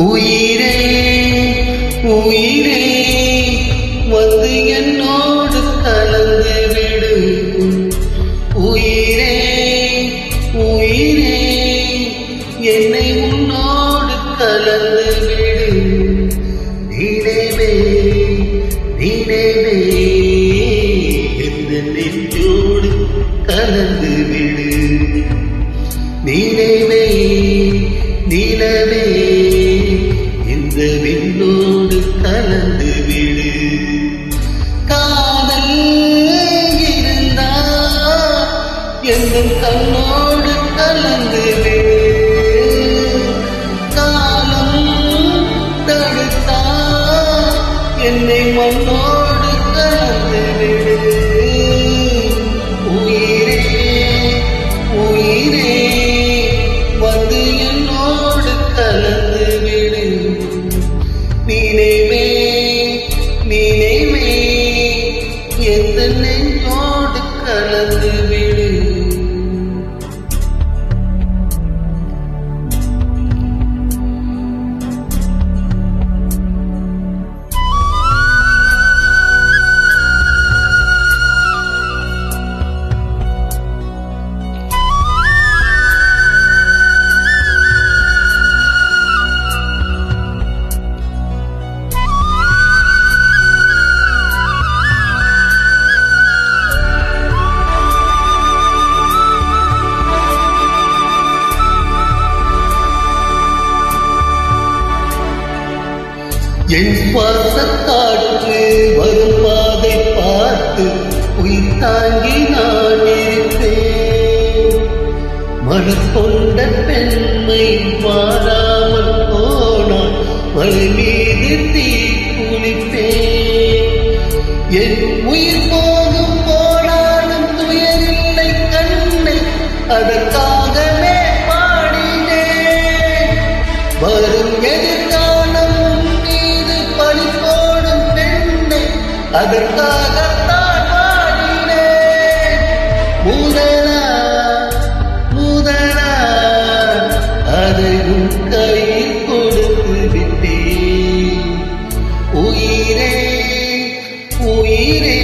உயிரே உயிரே வந்து என்னோடு கலந்து விடு. உயிரே உயிரே என்னை உன்னோடு கலந்து விடு. நினைவே நினைவே எந்த நெஞ்சோடு கலந்து விடு. நினைவே நிலவே இந்த விண்ணோடு கலந்து விடு. காதல் இருந்தா எந்த கண்ணோடு கலந்து விடு. காலம் தடுத்தா என்னை மண்ணோடு கலந்து விடு. உயிரே உயிரே வந்து என்னோடு கலந்து விடு. நினைவே நினைவே எந்த நெஞ்சோடு கலந்து விடு. என் சுவாசக்காற்று வரும் பாதை பார்த்து உயிர் தாங்கி நான் இருப்பேன். மலர் கொண்ட பெண்மை மாறாமல் போனால் மலை மீது தீ குளிப்பேன். என் உயிர் போகும் போனாலும் துயரில்லை கண்ணை அதற்காகவே பாடினேன். வரும் எதிர்காலம் அதற்காகத்தான் பாடினேன். முதலா முதலா அதை உன் கையில் கொடுத்து விட்டேன். உயிரே உயிரே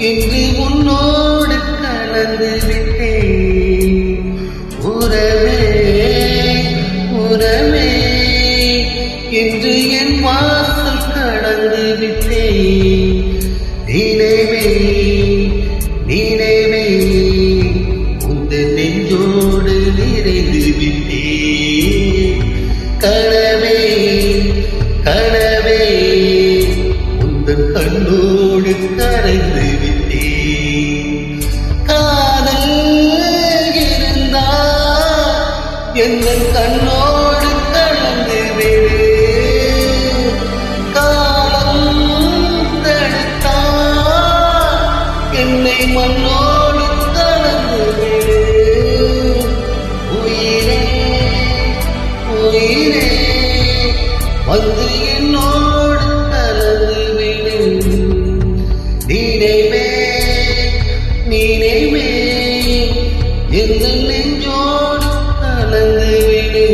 இன்று உன்னோடு கலந்து விட்டேன். உறவே உறவே இன்று என் வாசல் கடந்து விட்டேன். நினைவே நினைவே உந்த நெஞ்சோடு நிறைந்து விட்டேன். கனவே கனவே உந்த கண்ணோடு கரைந்து விட்டேன். காதல் இருந்தா எங்கள் கண்ணோடு கலந்து விடு. என்னை மண்ணோடு கலந்து விடு. உயிரே உயிரே வந்து என்னோடு கலந்து விடு. நினைவே நினைவே எந்த நெஞ்சோடு கலந்து விடு.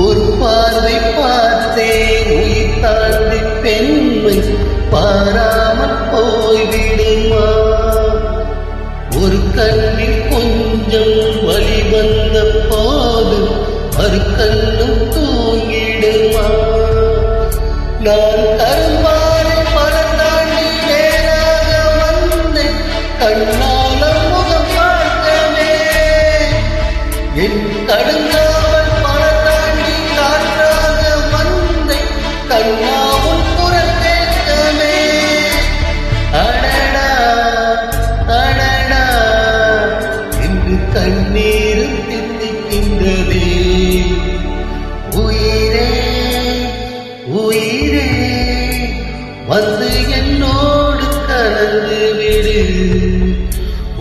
ஒரு பார்வை பார்த்தே உயிர் தாண்டி பெண்மை பாராமல் போய்விடுமா. ஒரு கண்ணில் கொஞ்சம் வழி வந்த போது மறு கண்ணும் தூங்கிடுமா. நான் கரும்பாறை பலம் தாண்டி நேராக வந்தேன். கண்ணால முகம் பார்க்கவே என் கடுங்காவல் பல தாண்டி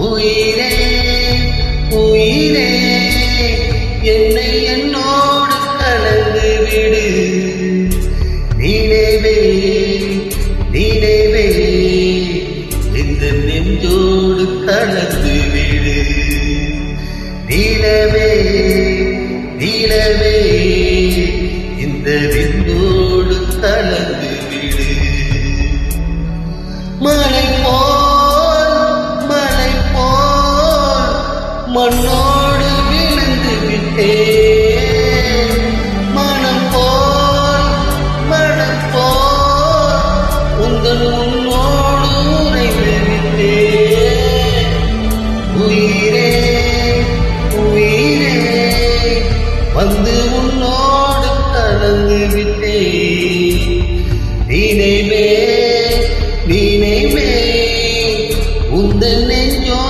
உயிரே உயிரே என்னை என்னோடு கலந்து விடு. நினைவே நினைவே இந்த நெஞ்சோடு கலந்து விடு. நிலவே நிலவே இந்த விண்ணோடு கலந்து விடு. மலை போல் மண்ணோடு விழுந்து விட்டேன். மனம் போல் உங்கள் உன்னோடு உறைந்து விட்டேன். உயிரே உயிரே வந்து உன்னோடு கலந்து விட்டேன். நினைவே நினைவே உந்த நெஞ்சோ